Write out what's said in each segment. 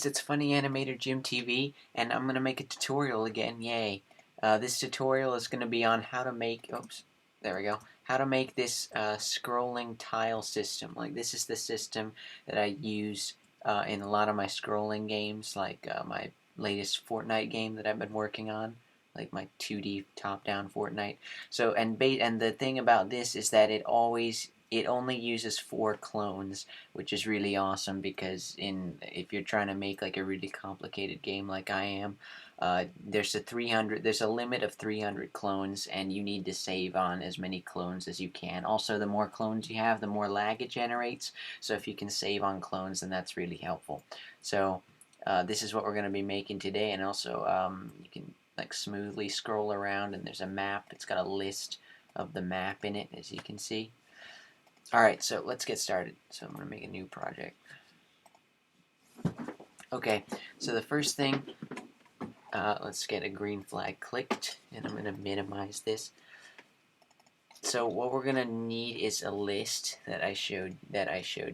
It's FunnyAnimatorJimTV, and I'm going to make a tutorial again, yay. This tutorial is going to be on how to make, oops, there we go, how to make this scrolling tile system. Like, this is the system that I use in a lot of my scrolling games, like my latest Fortnite game that I've been working on, like my 2D top-down Fortnite. So, and the thing about this is that it only uses 4 clones, which is really awesome because if you're trying to make like a really complicated game like I am, there's a limit of 300 clones, and you need to save on as many clones as you can. Also, the more clones you have, the more lag it generates. So if you can save on clones, then that's really helpful. So this is what we're going to be making today, and also you can like smoothly scroll around, and there's a map. It's got a list of the map in it, as you can see. Alright, so let's get started. So I'm going to make a new project. Okay, so the first thing, let's get a green flag clicked, and I'm going to minimize this. So what we're going to need is a list that I showed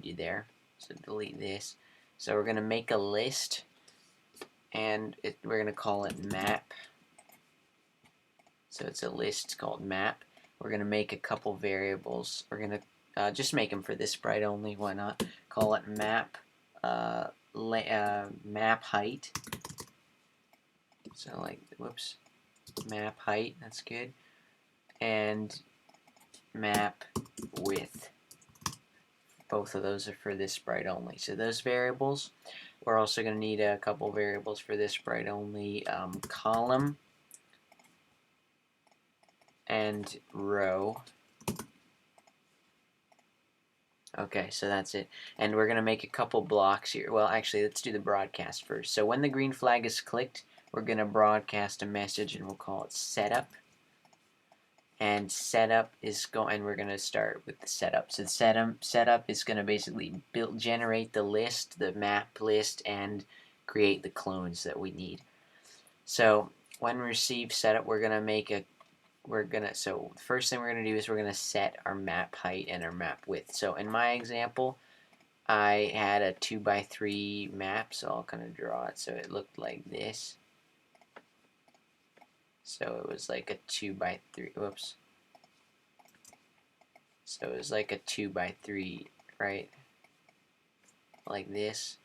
you there. So delete this. So we're going to make a list, and we're going to call it map. So it's a list called map. We're going to make a couple variables. We're going to just make them for this sprite only, why not? Call it map, map height. So like, whoops, map height, that's good. And map width. Both of those are for this sprite only. So those variables, we're also going to need a couple variables for this sprite only, column and row. Okay, so that's it. And we're going to make a couple blocks here. Well, actually, let's do the broadcast first. So when the green flag is clicked, we're going to broadcast a message, and we'll call it setup. And setup is and we're going to start with the setup. So the setup is going to basically generate the list, the map list, and create the clones that we need. So when we receive setup, we're going to make a so the first thing we're going to do is we're going to set our map height and our map width. So in my example, I had a 2x3 map, so I'll kind of draw it so it looked like this. So it was like a 2x3, whoops. So it was like a 2x3, right? Like this.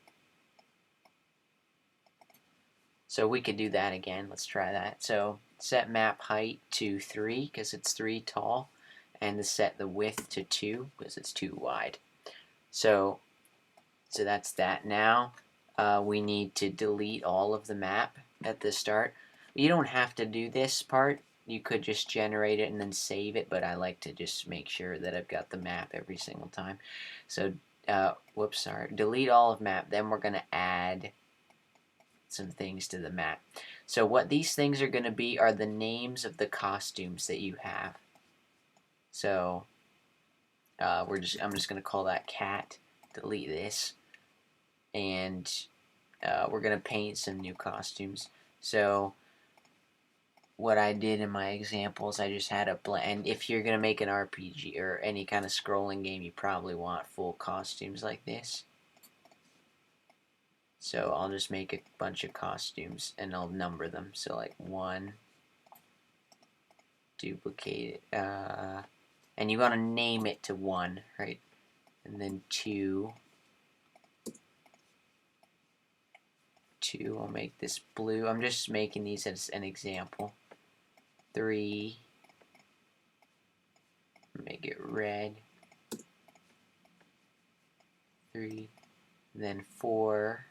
So we could do that again. Let's try that. So set map height to 3 because it's 3 tall, and to set the width to 2 because it's 2 wide. So that's that. Now we need to delete all of the map at the start. You don't have to do this part. You could just generate it and then save it, but I like to just make sure that I've got the map every single time. So whoops, sorry. Delete all of map. Then we're going to add some things to the map. So what these things are going to be are the names of the costumes that you have. So I'm just going to call that cat. Delete this, and we're going to paint some new costumes. So what I did in my examples, I just had a and if you're going to make an RPG or any kind of scrolling game, you probably want full costumes like this. So I'll just make a bunch of costumes, and I'll number them. So like 1, duplicate it, and you want to name it to 1, right? And then 2, I'll make this blue. I'm just making these as an example. 3, make it red. 3, then 4,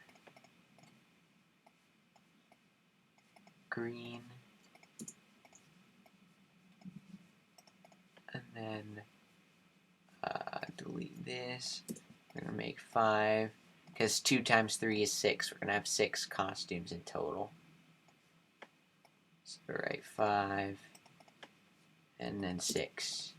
green, and then delete this. We're gonna make 5, because 2 times 3 is 6. We're gonna have 6 costumes in total. So write 5, and then 6.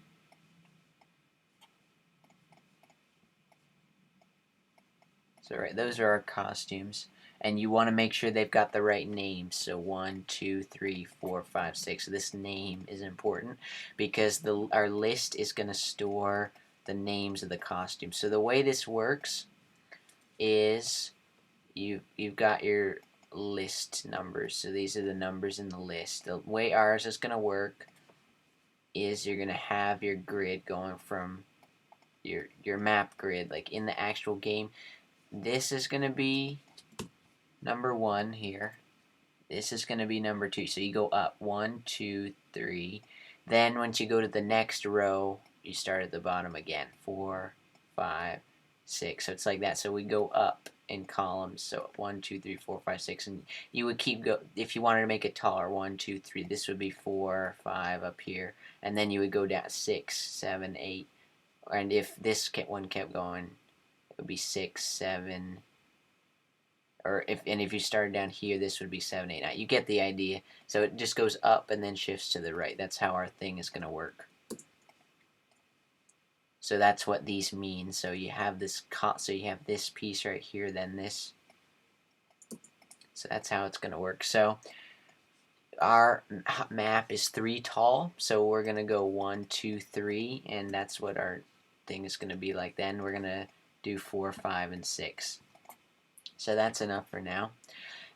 So right, those are our costumes, and you want to make sure they've got the right names. So 1, 2, 3, 4, 5, 6. So this name is important because our list is going to store the names of the costumes. So the way this works is you've got your list numbers. So these are the numbers in the list. The way ours is going to work is you're going to have your grid going from your map grid, like in the actual game. This is going to be number 1 here. This is going to be number 2. So you go up 1, 2, 3. Then once you go to the next row, you start at the bottom again. 4, 5, 6. So it's like that. So we go up in columns. So 1, 2, 3, 4, 5, 6. And you would keep go if you wanted to make it taller. 1, 2, 3. This would be 4, 5 up here. And then you would go down 6, 7, 8. And if this one kept going, it would be 6, 7. Or if you started down here, this would be 7, 8, 9. You get the idea. So it just goes up and then shifts to the right. That's how our thing is going to work. So that's what these mean. So you have this piece right here, then this. So that's how it's going to work. So our map is 3 tall. So we're going to go 1, 2, 3, and that's what our thing is going to be like. Then we're going to do 4, 5, and 6. So that's enough for now.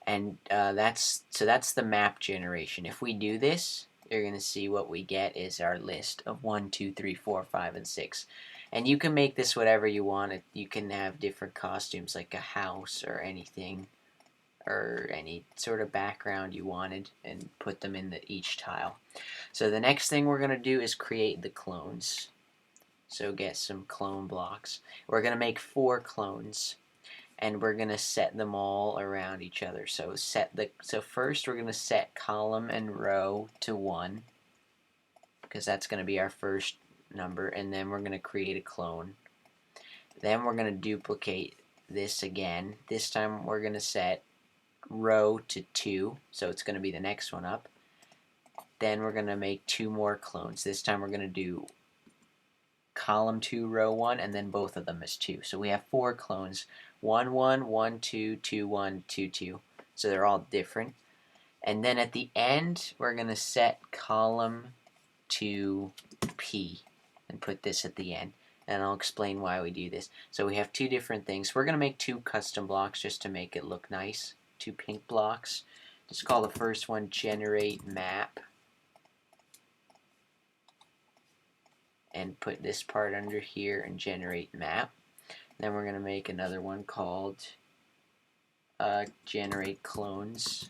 And that's the map generation. If we do this, you're going to see what we get is our list of 1, 2, 3, 4, 5, and 6. And you can make this whatever you want. You can have different costumes like a house or anything, or any sort of background you wanted, and put them in each tile. So the next thing we're going to do is create the clones. So get some clone blocks. We're going to make 4 clones. And we're going to set them all around each other. So first we're going to set column and row to 1, because that's going to be our first number, and then we're going to create a clone. Then we're going to duplicate this again. This time we're going to set row to 2, so it's going to be the next one up. Then we're going to make 2 more clones. This time we're going to do column 2, row 1, and then both of them as 2. So we have 4 clones. 1, 1, 1, 2, 2, 1, 2, 2. So they're all different. And then at the end, we're going to set column to P and put this at the end. And I'll explain why we do this. So we have 2 different things. We're going to make 2 custom blocks just to make it look nice. 2 pink blocks. Just call the first one generate map. And put this part under here and generate map. Then we're going to make another one called generate clones.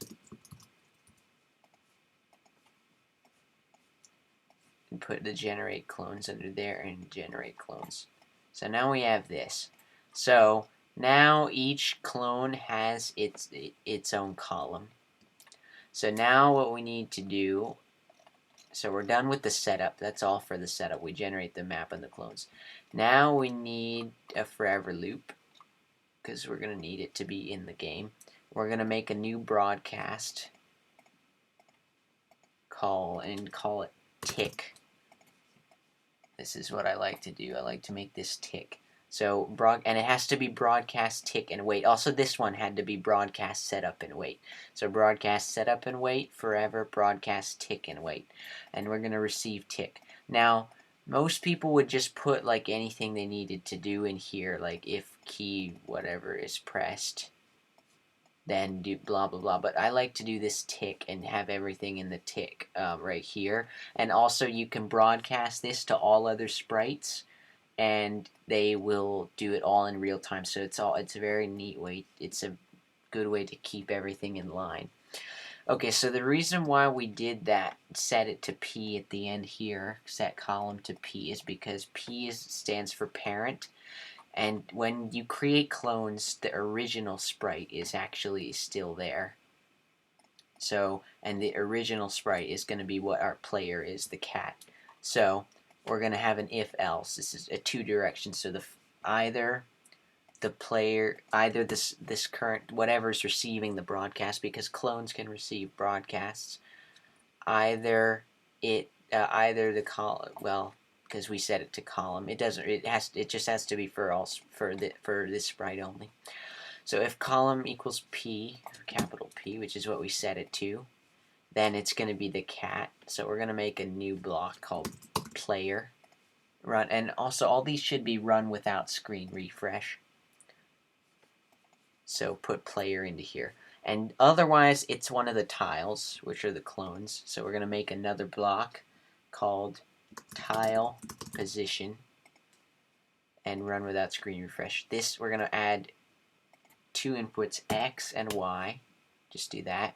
And put the generate clones under there and generate clones. So now we have this. So now each clone has its own column. So now what we need to do, so we're done with the setup. That's all for the setup. We generate the map and the clones. Now we need a forever loop, because we're going to need it to be in the game. We're going to make a new broadcast call it tick. This is what I like to do. I like to make this tick. So and it has to be broadcast tick and wait. Also, this one had to be broadcast setup and wait. So broadcast setup and wait, forever broadcast tick and wait. And we're going to receive tick. Now, most people would just put like anything they needed to do in here, like if key whatever is pressed, then do blah blah blah. But I like to do this tick and have everything in the tick right here. And also you can broadcast this to all other sprites, and they will do it all in real time. So it's a very neat way. It's a good way to keep everything in line. Okay, so the reason why we did that, set it to P at the end here, set column to P, is because P stands for parent. And when you create clones, the original sprite is actually still there. So, and the original sprite is going to be what our player is, the cat. So, we're going to have an if-else. This is a 2 directions. So, either this current, whatever's receiving the broadcast, because clones can receive broadcasts, either the column, well, because we set it to column, it just has to be for this sprite only. So if column equals P, capital P, which is what we set it to, then it's going to be the cat. So we're going to make a new block called player. Run, and also all these should be run without screen refresh. So put player into here. And otherwise, it's one of the tiles, which are the clones. So we're going to make another block called tile position and run without screen refresh. This, we're going to add two inputs, X and Y. Just do that.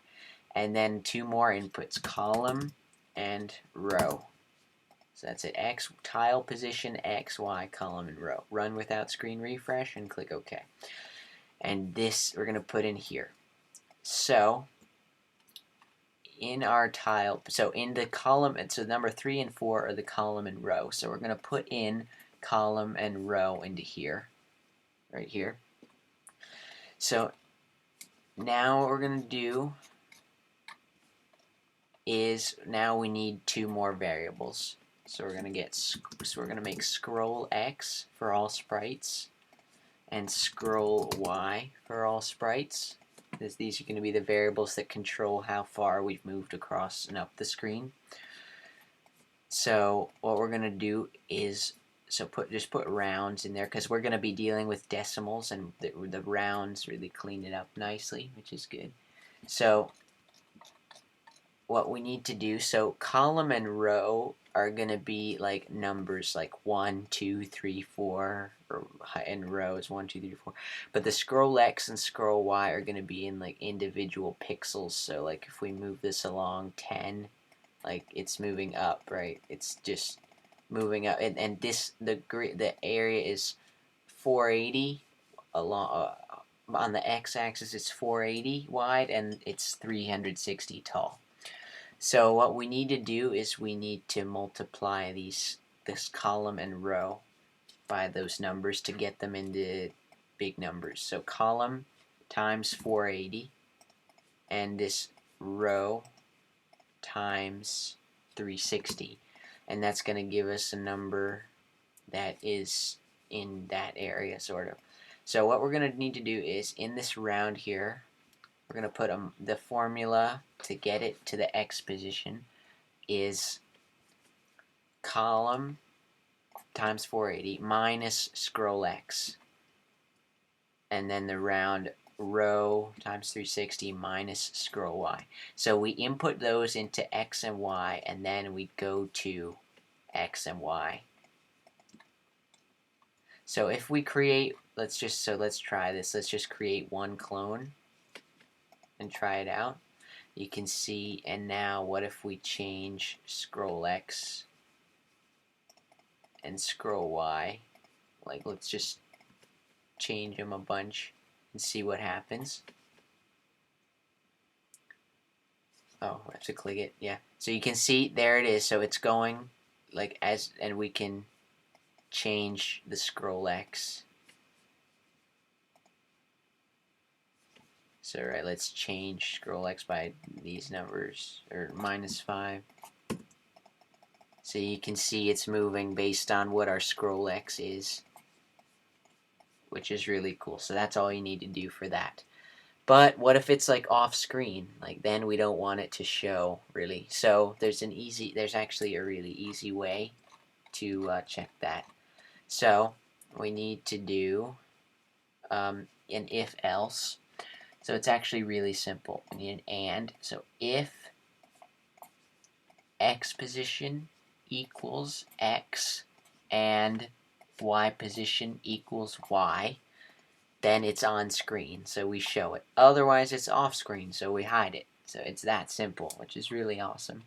And then two more inputs, column and row. So that's it, X, tile position, X, Y, column, and row. Run without screen refresh and click OK. And this we're going to put in here. So in our tile, so in the column, and so number 3 and 4 are the column and row. So we're going to put in column and row into here, right here. So now what we're going to do is now we need two more variables. So we're going to make scroll X for all sprites and scroll Y for all sprites. These are going to be the variables that control how far we've moved across and up the screen. So what we're going to do is just put rounds in there because we're going to be dealing with decimals, and the rounds really clean it up nicely, which is good. So what we need to do, so column and row are going to be like numbers like 1, 2, 3, 4, and rows 1, 2, 3, 4. But the scroll X and scroll Y are going to be in like individual pixels. So like if we move this along 10, like it's moving up, right? It's just moving up, and this the area is 480 along. On the x-axis, it's 480 wide, and it's 360 tall. So what we need to do is we need to multiply this column and row by those numbers to get them into big numbers. So column times 480, and this row times 360, and that's going to give us a number that is in that area, sort of. So what we're going to need to do is, in this round here, we're going to put the formula to get it to the X position is column times 480 minus scroll X, and then the round row times 360 minus scroll Y. So we input those into X and Y, and then we go to X and Y. So if we create, let's try this. Let's just create one clone and try it out. You can see, and now what if we change scroll X and scroll Y? Like, let's just change them a bunch and see what happens. Oh, I have to click it. Yeah. So you can see there it is. So it's going like and we can change the scroll X. So right, let's change scroll X by these numbers, or -5. So you can see it's moving based on what our scroll X is, which is really cool. So that's all you need to do for that. But what if it's like off screen? Like, then we don't want it to show, really. So there's actually a really easy way to check that. So we need to do an if else. So it's actually really simple. We need an and. So if X position equals X and Y position equals Y, then it's on screen, so we show it. Otherwise, it's off screen, so we hide it. So it's that simple, which is really awesome.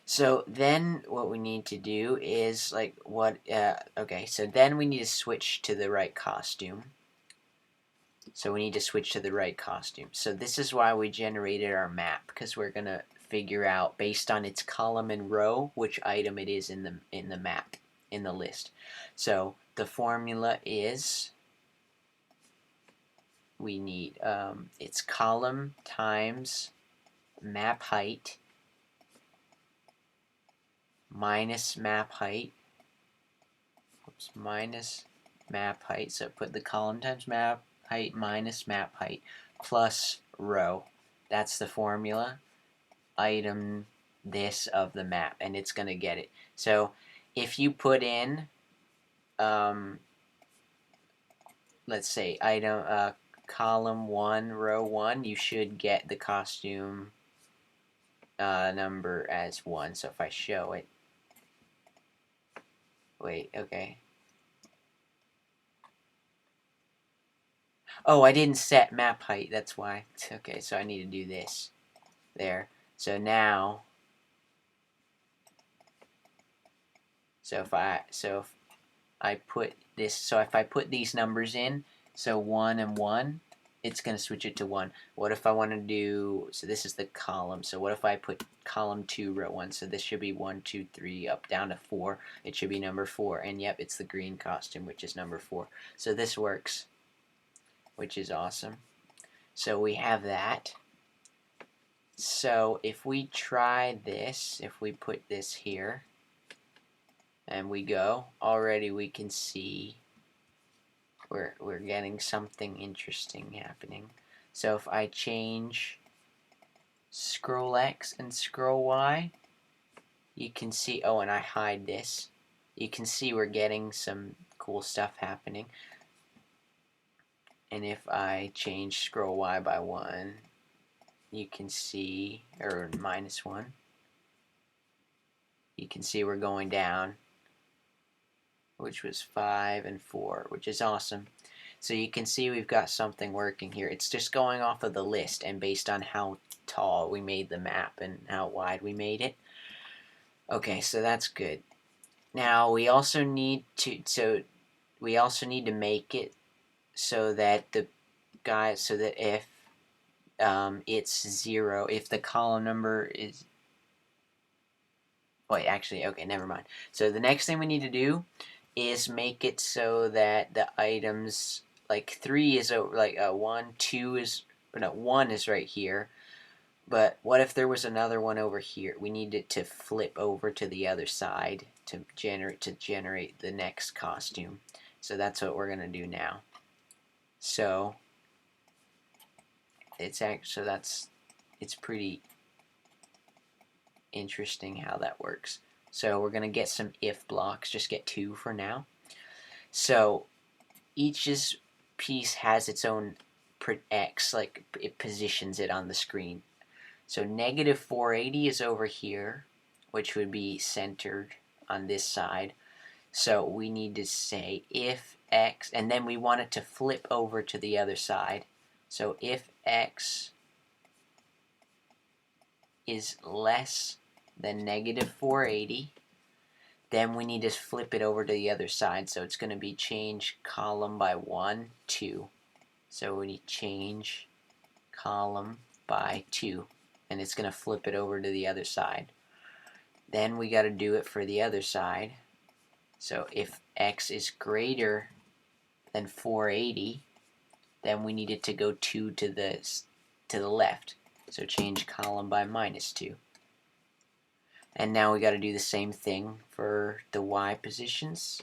So then what we need to do is okay, so then we need to switch to the right costume. So we need to switch to the right costume. So this is why we generated our map, because we're going to figure out, based on its column and row, which item it is in the map, in the list. So the formula is, we need it's column times map height minus map height. Minus map height. So put the column times map height minus map height plus row. That's the formula. Item this of the map, and it's going to get it. So if you put in let's say item column 1, row 1, you should get the costume number as 1. So if I show it, wait, okay. Oh, I didn't set map height, that's why. Okay, so I need to do this. There. So now, if I put this, so if I put these numbers in, so 1 and 1, it's going to switch it to 1. What if I want to do, so this is the column, so what if I put column 2, row 1, so this should be 1, 2, 3, up, down to 4, it should be number 4, and yep, it's the green costume, which is number 4. So this works, which is awesome. So we have that. So if we try this, if we put this here, and we go, already we can see we're getting something interesting happening. So if I change scroll X and scroll Y, you can see, oh, and I hide this, you can see we're getting some cool stuff happening. And if I change scroll Y by 1, you can see, or -1, you can see we're going down, which was 5 and 4, which is awesome. So you can see we've got something working here. It's just going off of the list and based on how tall we made the map and how wide we made it. Okay, so that's good. Now we also need to make it so that the guys, so that if it's 0, if the column number is, wait, actually, okay, never mind. So the next thing we need to do is make it so that the items, like 3 is like 1, 2 is, no, 1 is right here. But what if there was another one over here? We need it to flip over to the other side to generate the next costume. So that's what we're gonna do now. So it's pretty interesting how that works. So we're gonna get some if blocks. Just get 2 for now. So each piece has its own X, like it positions it on the screen. So -480 is over here, which would be centered on this side. So we need to say if X, and then we want it to flip over to the other side. So if X is less than -480, then we need to flip it over to the other side. So it's going to be change column by 1, 2. So we need change column by 2. And it's going to flip it over to the other side. Then we got to do it for the other side. So if X is greater than 480, then we need it to go 2 to the left. So change column by -2. And now we got to do the same thing for the Y positions,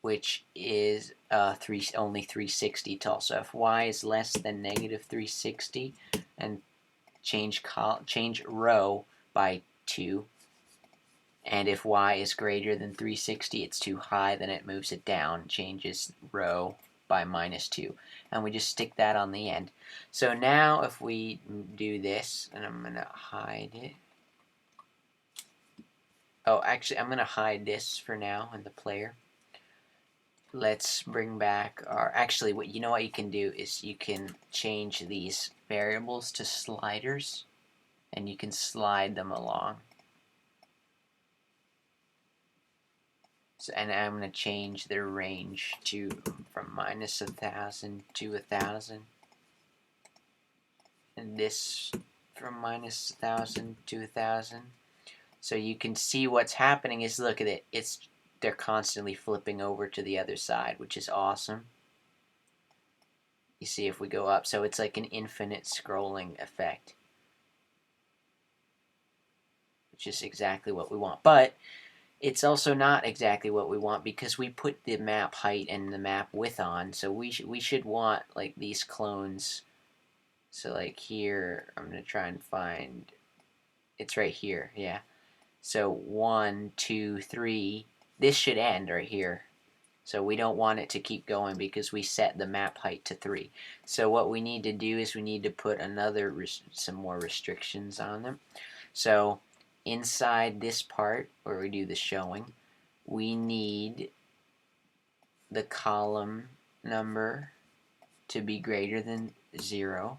which is only 360 tall. So if Y is less than -360, and change row by 2, and if Y is greater than 360, it's too high, then it moves it down, changes row by -2, and we just stick that on the end. So now if we do this, and I'm going to hide it. Oh, actually, I'm going to hide this for now in the player. Let's bring back our, actually, what you can do is you can change these variables to sliders, and you can slide them along. So, and I'm going to change their range from -1,000 to 1,000, and this from -1,000 to 1,000. So you can see what's happening is, look at it, they're constantly flipping over to the other side, which is awesome. You see if we go up, so it's like an infinite scrolling effect, which is exactly what we want. But it's also not exactly what we want because we put the map height and the map width on, so we should want like these clones. So like here, I'm going to try and find, it's right here, yeah. So 1, 2, 3, this should end right here. So we don't want it to keep going because we set the map height to 3. So what we need to do is we need to put some more restrictions on them. So inside this part where we do the showing, we need the column number to be greater than 0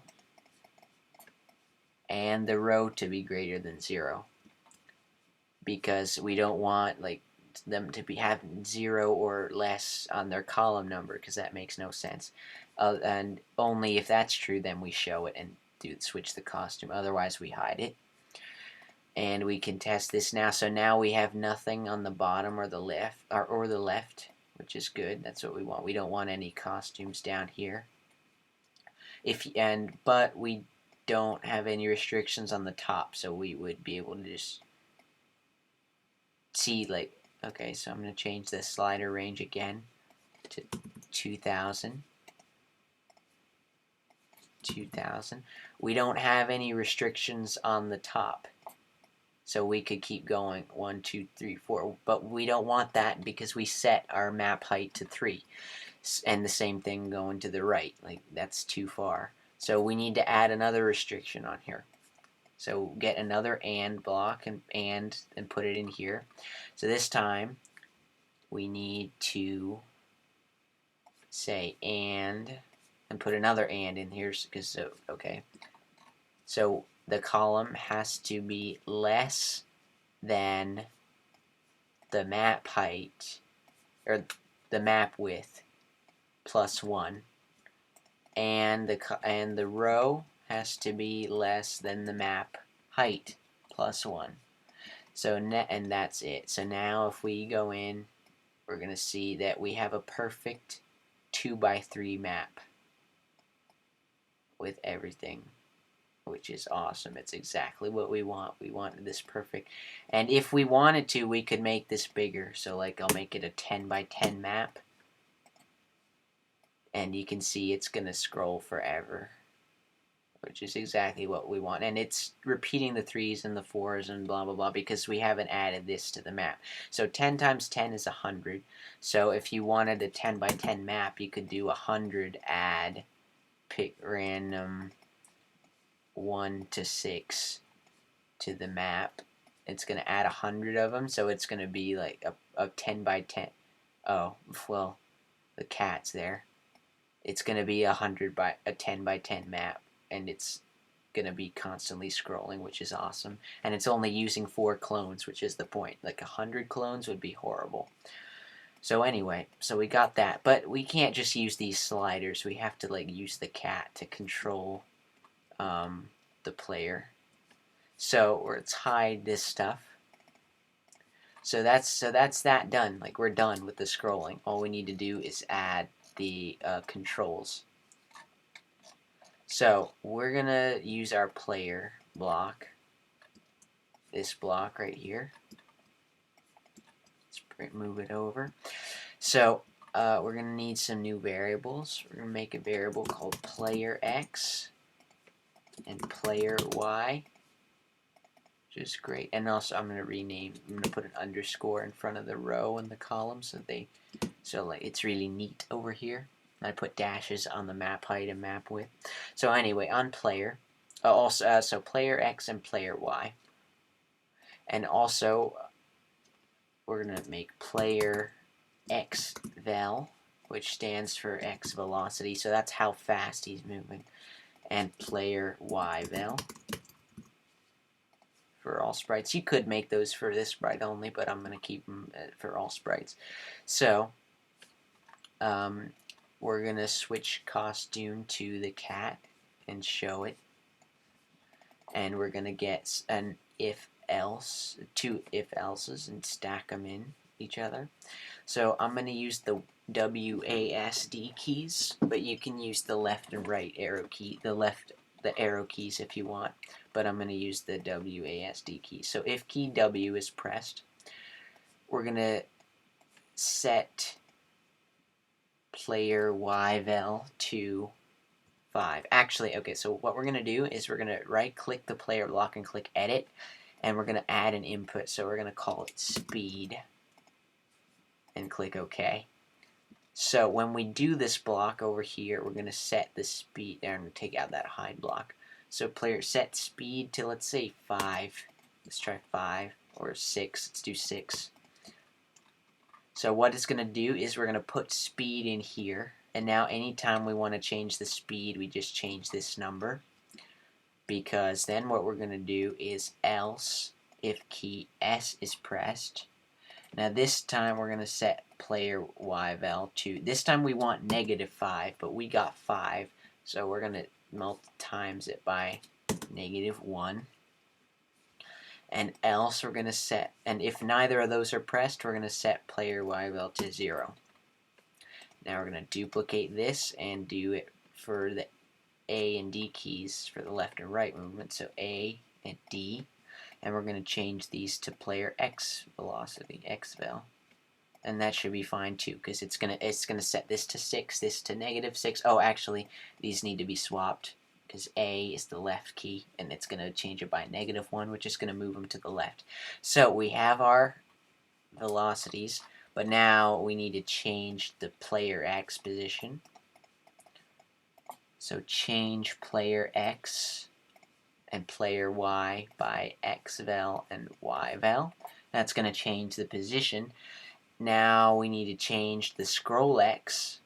and the row to be greater than 0, because we don't want them to have 0 or less on their column number, because that makes no sense. And only if that's true, then we show it and switch the costume. Otherwise, we hide it. And we can test this now. So now we have nothing on the bottom or the left, which is good. That's what we want. We don't want any costumes down here. But we don't have any restrictions on the top, so we would be able to just see okay, so I'm going to change the slider range again to 2000. We don't have any restrictions on the top, so we could keep going 1, 2, 3, 4, but we don't want that because we set our map height to 3, and the same thing going to the right, that's too far. So we need to add another restriction on here. So get another AND block and put it in here. So this time we need to say and put another and in here because okay. So the column has to be less than the map height or the map width plus 1, and the row has to be less than the map height plus 1. So and that's it. So now if we go in, we're going to see that we have a perfect 2x3 map with everything, which is awesome. It's exactly what we want. We wanted this perfect. And if we wanted to, we could make this bigger. So I'll make it a 10x10 map. And you can see it's going to scroll forever, which is exactly what we want. And it's repeating the 3s and the 4s and blah, blah, blah, because we haven't added this to the map. So 10 times 10 is 100. So if you wanted a 10x10 map, you could do 100 add, pick random 1 to 6 to the map. It's going to add 100 of them, so it's going to be like a 10x10. Oh, well, the cat's there. It's going to be a 10x10 map, and it's going to be constantly scrolling, which is awesome. And it's only using 4 clones, which is the point. 100 clones would be horrible. So anyway, so we got that. But we can't just use these sliders. We have to use the cat to control the player. So let's hide this stuff. So that's that done. We're done with the scrolling. All we need to do is add the controls. So we're gonna use our player block, this block right here. Let's move it over. So we're gonna need some new variables. We're gonna make a variable called player X and player Y, which is great. And also I'm gonna put an underscore in front of the row and the column so it's really neat over here. I put dashes on the map height and map width. So anyway, on player, so player X and player Y, and also we're gonna make player X vel, which stands for X velocity, so that's how fast he's moving, and player Y vel for all sprites. You could make those for this sprite only, but I'm gonna keep them for all sprites. So we're going to switch costume to the cat and show it. And we're going to get an if-else, 2 if-elses, and stack them in each other. So I'm going to use the WASD keys, but you can use the left and right arrow key, the arrow keys if you want, but I'm going to use the WASD keys. So if key W is pressed, we're going to set player yvel to 5. Actually, okay, so what we're going to do is we're going to right-click the player block and click Edit, and we're going to add an input, so we're going to call it speed, and click OK. So when we do this block over here, we're going to set the speed, and take out that hide block. So player set speed to, let's say, 5. Let's try 5, or 6. Let's do 6. So what it's going to do is we're going to put speed in here. And now anytime we want to change the speed, we just change this number. Because then what we're going to do is else if key S is pressed. Now this time we're going to set player yvel to, this time we want -5, but we got 5. So we're going to times it by -1. And else we're going to set, and if neither of those are pressed, we're going to set player yvel to 0. Now we're going to duplicate this and do it for the A and D keys for the left and right movement. So A and D, and we're going to change these to player X velocity, xvel. And that should be fine too, because it's gonna set this to 6, this to -6. Oh, actually, these need to be swapped, because A is the left key, and it's going to change it by -1, which is going to move them to the left. So we have our velocities, but now we need to change the player X position. So change player X and player Y by xvel and yvel. That's going to change the position. Now we need to change the scroll X.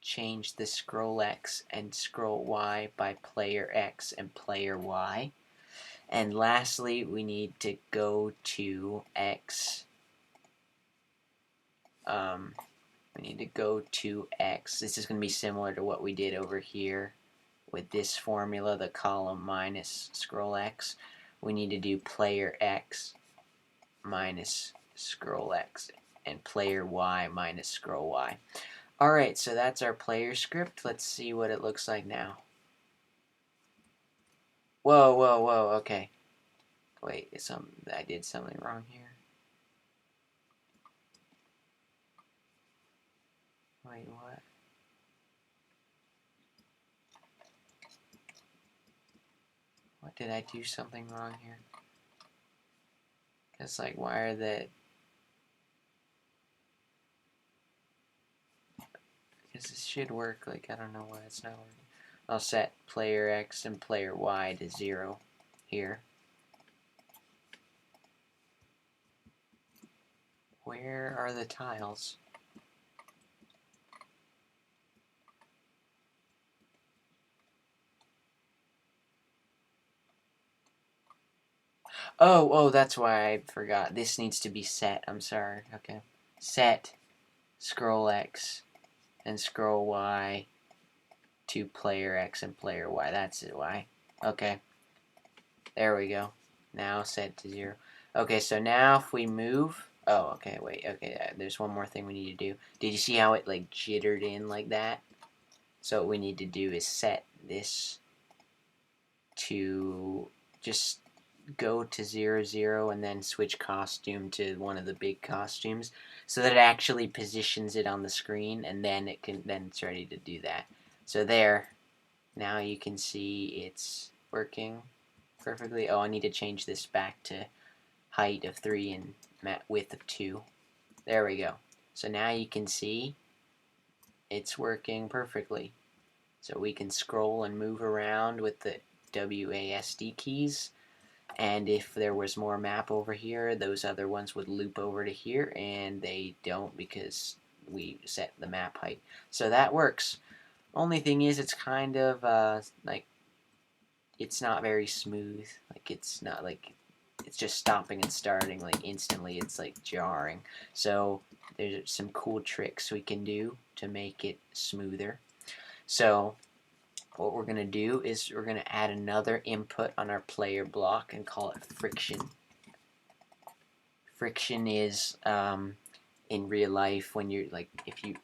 Change the scroll X and scroll Y by player X and player Y. And lastly, we need to go to X. We need to go to X. This is going to be similar to what we did over here with this formula, the column minus scroll X. We need to do player X minus scroll X and player Y minus scroll Y. Alright, so that's our player script. Let's see what it looks like now. Whoa, whoa, whoa, okay. Wait, I did something wrong here. Wait, what? What, did I do something wrong here? It's like, why are the... Because this should work, like, I don't know why it's not working. I'll set player X and player Y to 0 here. Where are the tiles? Oh, that's why I forgot. This needs to be set. I'm sorry. Okay. Set scroll X and scroll Y to player X and player Y. That's it. Why? Okay. There we go. Now set to 0. Okay, so now if we move... Oh, okay, wait. Okay, there's one more thing we need to do. Did you see how it, like, jittered in like that? So what we need to do is set this to just go to 0, 0, and then switch costume to one of the big costumes, so that it actually positions it on the screen, and then it's ready to do that. So there, now you can see it's working perfectly. Oh, I need to change this back to height of 3 and width of 2. There we go. So now you can see it's working perfectly. So we can scroll and move around with the WASD keys. And if there was more map over here, those other ones would loop over to here, and they don't because we set the map height. So that works. Only thing is, it's kind of like, it's not very smooth. Like, it's not like, it's just stopping and starting like instantly. It's like jarring. So there's some cool tricks we can do to make it smoother. So what we're going to do is we're going to add another input on our player block and call it friction. Friction is, in real life, when you're, like, if you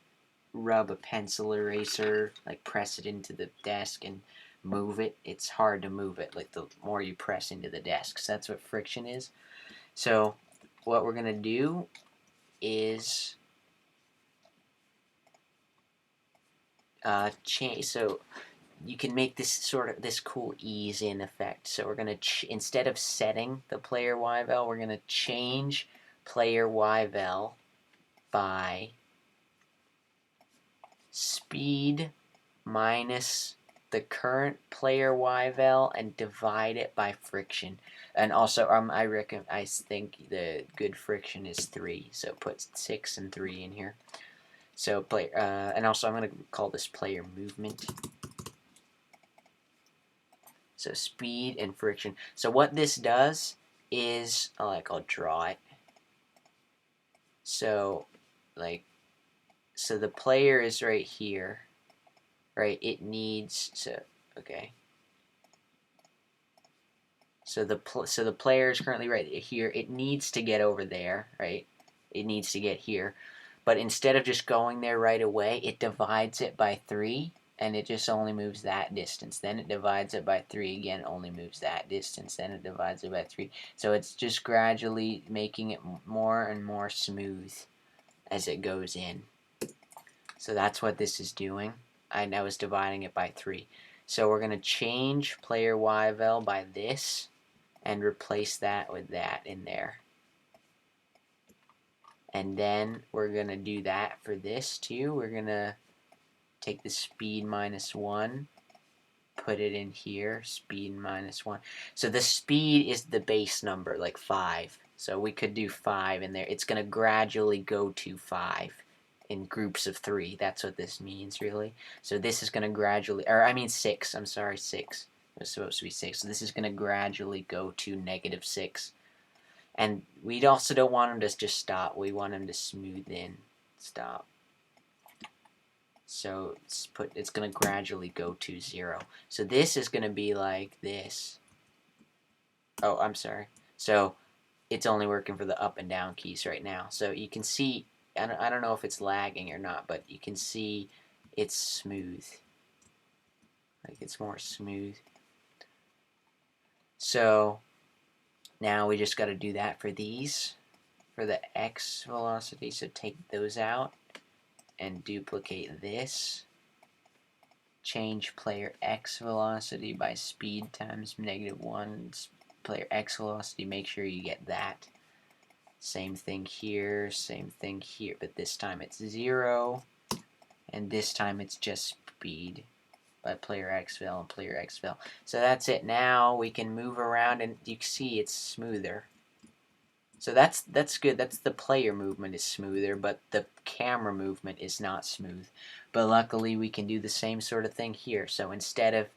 rub a pencil eraser, like press it into the desk and move it, it's hard to move it, like the more you press into the desk. So that's what friction is. So what we're going to do is change, so you can make this cool ease in effect. So we're going to, instead of setting the player yvel, we're going to change player yvel by speed minus the current player Y val and divide it by friction. And also, I think the good friction is 3, so put 6 and 3 in here. So and also I'm gonna call this player movement. So speed and friction. So what this does is, I'll draw it. So, so the player is right here, right? It needs okay. So the player is currently right here. It needs to get over there, right? It needs to get here, but instead of just going there right away, it divides it by 3, and it just only moves that distance. Then it divides it by 3 again, only moves that distance. Then it divides it by 3. So it's just gradually making it more and more smooth as it goes in. So that's what this is doing. I was dividing it by 3. So we're going to change player Y val by this and replace that with that in there. And then we're going to do that for this too. We're going to take the speed minus 1, put it in here, speed minus 1. So the speed is the base number, like 5. So we could do 5 in there. It's going to gradually go to 5 in groups of 3. That's what this means, really. So this is going to gradually, 6. I'm sorry, 6. It was supposed to be 6. So this is going to gradually go to -6. And we also don't want them to just stop. We want them to smooth in. Stop. So it's going to gradually go to 0. So this is going to be like this. Oh, I'm sorry. So it's only working for the up and down keys right now. So you can see, I don't know if it's lagging or not, but you can see it's smooth. Like it's more smooth. So now we just got to do that for these, for the X velocity. So take those out and duplicate this. Change player X velocity by speed times -1. Player X velocity, make sure you get that. Same thing here, but this time it's 0, and this time it's just speed by player X val and player X val. So that's it. Now we can move around, and you can see it's smoother. So that's good. That's the player movement is smoother, but the camera movement is not smooth. But luckily we can do the same sort of thing here. So instead of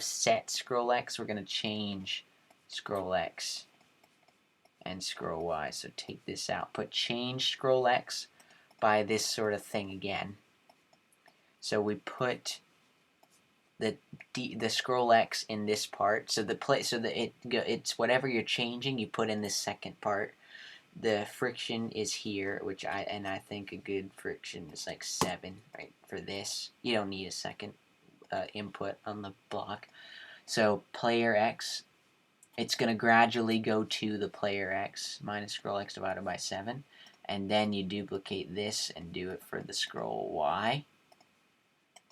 set scroll X, we're going to change scroll X and scroll Y. So take this out. Put change scroll X by this sort of thing again. So we put the scroll X in this part. So it's whatever you're changing, you put in this second part. The friction is here, which I think a good friction is like 7, right? For this, you don't need a second input on the block. So player X, it's going to gradually go to the player X minus scroll X divided by 7, and then you duplicate this and do it for the scroll Y.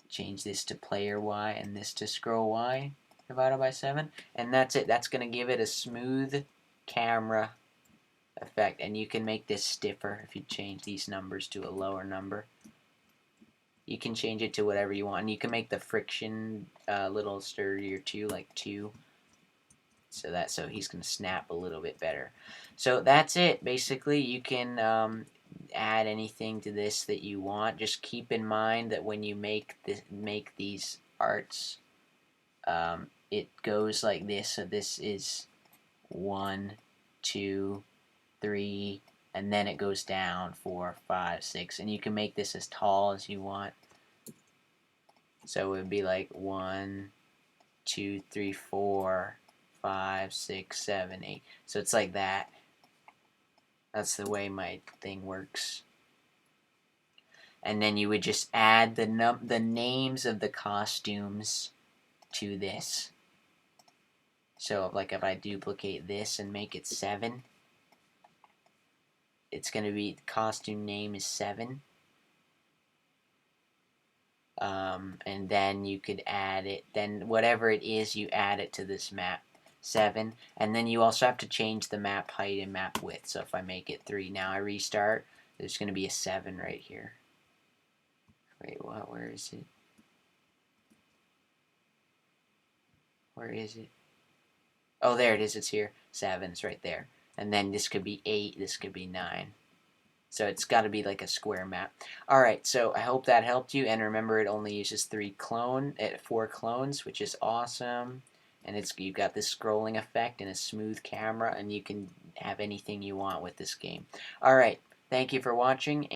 Change this to player Y and this to scroll Y divided by 7, and that's it. That's going to give it a smooth camera effect, and you can make this stiffer if you change these numbers to a lower number. You can change it to whatever you want, and you can make the friction a little sturdier too, like 2. So he's going to snap a little bit better. So that's it. Basically, you can add anything to this that you want. Just keep in mind that when you make these arts, it goes like this. So this is 1, 2, 3, and then it goes down 4, 5, 6, and you can make this as tall as you want. So it would be like 1, 2, 3, 4, 5, 6, 7, 8. So it's like that. That's the way my thing works. And then you would just add the names of the costumes to this. So like if I duplicate this and make it 7, it's going to be, the costume name is 7. And then you could add it, then whatever it is, you add it to this map, 7. And then you also have to change the map height and map width. So if I make it 3, now I restart, there's going to be a 7 right here. Wait, what? Where is it? Where is it? Oh, there it is. It's here. 7's right there. And then this could be 8. This could be 9. So it's got to be like a square map. All right, so I hope that helped you. And remember, it only uses 4 clones, which is awesome. And you've got this scrolling effect and a smooth camera, and you can have anything you want with this game. All right, thank you for watching.